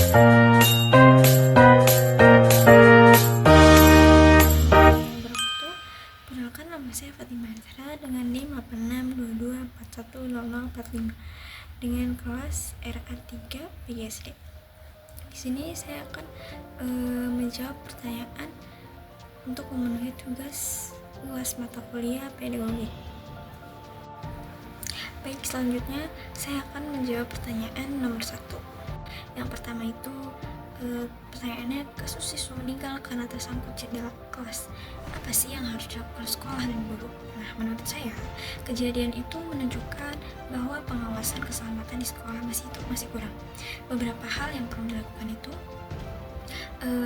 Perkenalkan, nama saya Fatimah Zahra dengan NIM 8622410045 dengan kelas RA3 PGSD. Di sini saya akan menjawab pertanyaan untuk memenuhi tugas UAS mata kuliah pedagogi. Baik, selanjutnya saya akan menjawab pertanyaan nomor 1. Yang pertama itu pertanyaannya, kasus siswa meninggal karena tersangkut jendela kelas. Apa sih yang harus dilakukan sekolah dan guru? Nah, menurut saya, kejadian itu menunjukkan bahwa pengawasan keselamatan di sekolah masih kurang. Beberapa hal yang perlu dilakukan itu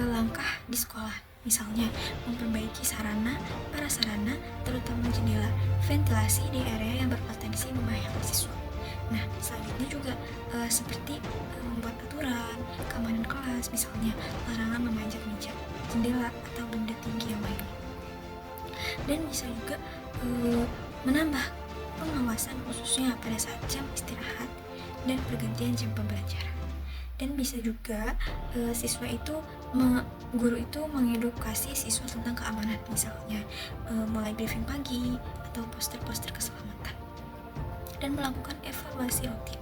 langkah di sekolah, misalnya memperbaiki prasarana, terutama jendela, ventilasi di area yang berpotensi membahayakan siswa. Nah, selanjutnya juga seperti membuat aturan keamanan kelas, misalnya larangan memanjat meja, jendela, atau benda tinggi yang lainnya. Dan bisa juga menambah pengawasan khususnya pada saat jam istirahat dan pergantian jam pembelajaran. Dan bisa juga guru itu mengedukasi siswa tentang keamanan, misalnya mulai briefing pagi atau poster-poster keselamatan. Dan melakukan evaluasi rutin.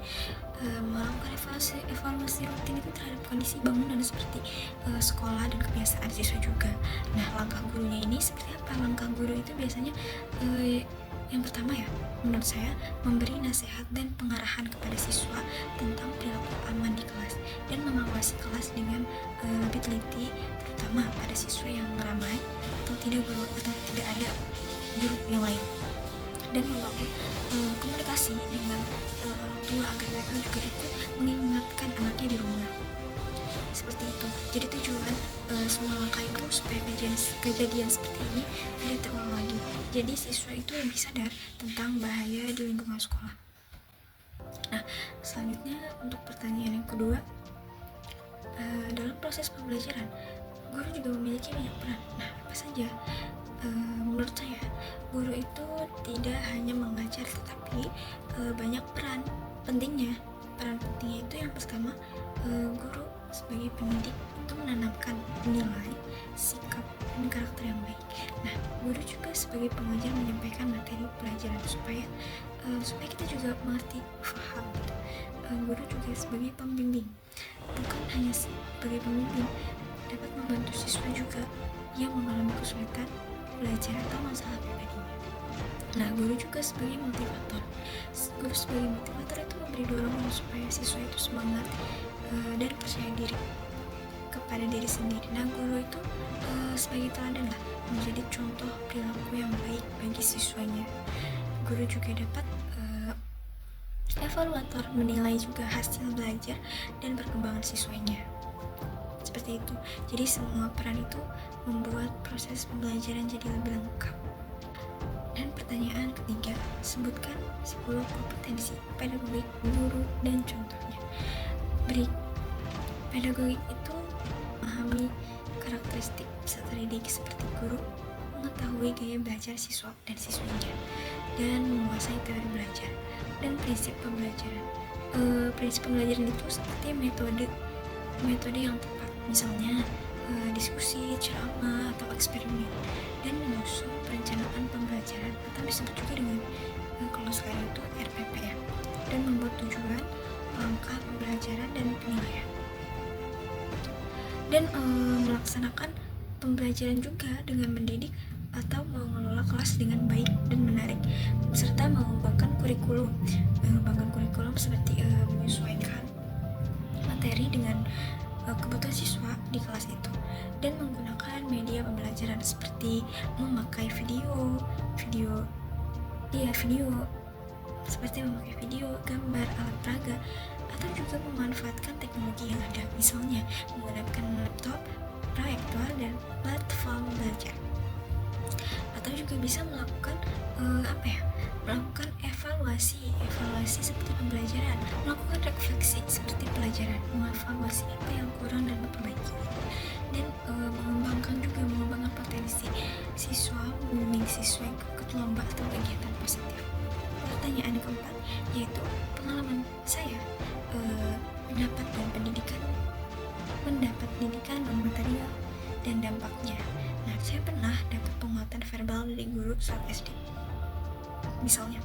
Evaluasi rutin itu terhadap kondisi bangunan seperti sekolah dan kebiasaan siswa juga. Nah, langkah gurunya ini seperti apa? Langkah guru itu biasanya yang pertama ya, menurut saya, memberi nasihat dan pengarahan kepada siswa tentang perilaku aman di kelas dan mengawasi kelas dengan lebih teliti, terutama pada siswa yang ramai atau tidak ada guru yang lain. Dan membangun komunikasi dengan orang tua agar mereka juga ikut mengingatkan anaknya di rumah. Seperti itu. Jadi tujuan semua langkah itu supaya kejadian seperti ini tidak terulang lagi. Jadi siswa itu lebih sadar tentang bahaya di lingkungan sekolah. Nah, selanjutnya untuk pertanyaan yang kedua, dalam proses pembelajaran, guru juga memiliki banyak peran. Nah, apa saja? Menurut saya, guru itu tidak hanya mengajar, tetapi banyak peran pentingnya. Peran pentingnya itu yang pertama, guru sebagai pendidik itu menanamkan nilai, sikap, dan karakter yang baik. Nah, guru juga sebagai pengajar menyampaikan materi pelajaran supaya kita juga mengerti, paham. Guru juga sebagai pembimbing, bukan hanya sebagai pembimbing, dapat membantu siswa juga yang mengalami kesulitan belajar atau masalah pribadinya. Nah, guru juga sebagai motivator. Guru sebagai motivator itu memberi dorongan supaya siswa itu semangat dan percaya diri kepada diri sendiri. Nah, guru itu sebagai teladan lah, menjadi contoh perilaku yang baik bagi siswanya. Guru juga dapat evaluator, menilai juga hasil belajar dan perkembangan siswanya. Seperti itu. Jadi semua peran itu membuat proses pembelajaran jadi lebih lengkap. Dan pertanyaan ketiga, sebutkan 10 kompetensi pedagogik guru dan contohnya. Pedagogik itu memahami karakteristik peserta didik seperti guru, mengetahui gaya belajar siswa dan siswinya, dan menguasai teori belajar dan prinsip pembelajaran. Prinsip pembelajaran itu seperti metode yang tepat, misalnya diskusi, ceramah, atau eksperimen, dan menyusun perencanaan pembelajaran atau disebut juga dengan kalau sekarang itu RPP ya, dan membuat tujuan, langkah pembelajaran, dan penilaian, dan melaksanakan pembelajaran juga dengan mendidik atau mengelola kelas dengan baik dan menarik, serta mengembangkan kurikulum seperti menyesuaikan materi dengan kebutuhan siswa di kelas itu, dan menggunakan media pembelajaran seperti memakai video, gambar, alat peraga, atau juga memanfaatkan teknologi yang ada, misalnya menggunakan laptop, proyektor, dan platform belajar. Atau juga bisa melakukan melakukan evaluasi seperti pembelajaran, melakukan refleksi seperti pelajaran, mengevaluasi apa yang kurang dan memperbaiki, dan mengembangkan potensi siswa, membimbing siswa yang ikut lomba atau kegiatan positif. Pertanyaan keempat yaitu pengalaman saya, pendapat dan pendidikan mendapat pendidikan non material dan dampaknya. Nah, saya pernah dapat penguatan verbal dari guru saat SD. Misalnya,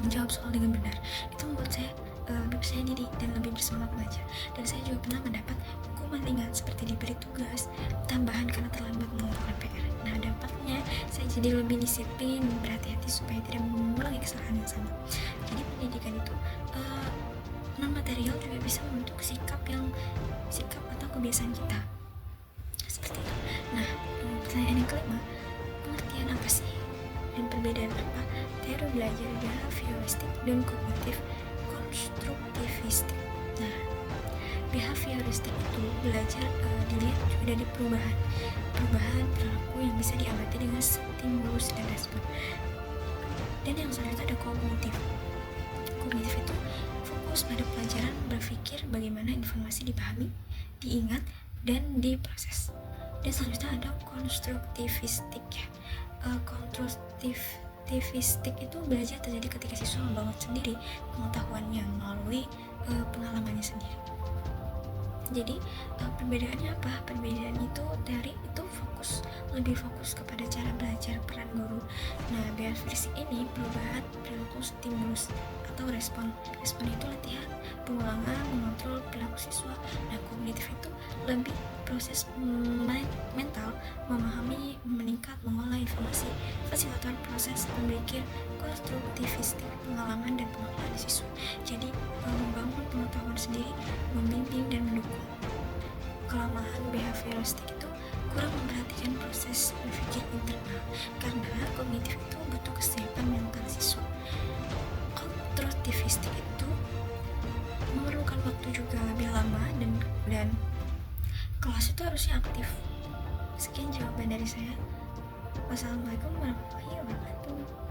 menjawab soal dengan benar. Itu membuat saya lebih percaya diri dan lebih bersemangat belajar. Dan saya juga pernah mendapat hukuman ringan seperti diberi tugas tambahan karena terlambat mengumpulkan PR. Nah, dampaknya saya jadi lebih disiplin, berhati-hati supaya tidak mengulangi kesalahan yang sama. Jadi pendidikan itu non material juga bisa membentuk sikap atau kebiasaan kita seperti itu. Nah, pertanyaan yang kelima, pengertian apa sih dan perbedaan apa teori belajar behavioristik dan kognitif konstruktivistik? Nah, behavioristik itu belajar dilihat juga dari perubahan perilaku yang bisa diamati dengan stimulus dan respon. Dan yang selanjutnya ada kognitif itu fokus pada pelajaran berpikir bagaimana informasi dipahami, diingat, dan diproses. Dan selanjutnya ada konstruktivistik ya. Konstruktivistik itu belajar terjadi ketika siswa membangun sendiri pengetahuannya melalui pengalamannya sendiri. Jadi perbedaannya apa? Perbedaan itu teori itu lebih fokus kepada cara belajar peran guru. Nah, behavioristik ini perubahan perilaku stimulus atau respon itu latihan, pengulangan, mengontrol perilaku siswa. Nah, kognitif itu lebih proses mental, memahami, meningkat, mengolah informasi, fasilitator proses berpikir, konstruktivistik, pengalaman dan pengelolaan siswa. Jadi membangun pengetahuan sendiri, membimbing dan mendukung. Kelemahan behavioristik itu kurang memperhatikan proses berpikir internal karena kognitif itu butuh kesiapan mental siswa. Konstruktivistik itu memerlukan waktu juga lebih lama dan kelas itu harusnya aktif. Sekian jawaban dari saya. Wassalamualaikum warahmatullahi wabarakatuh.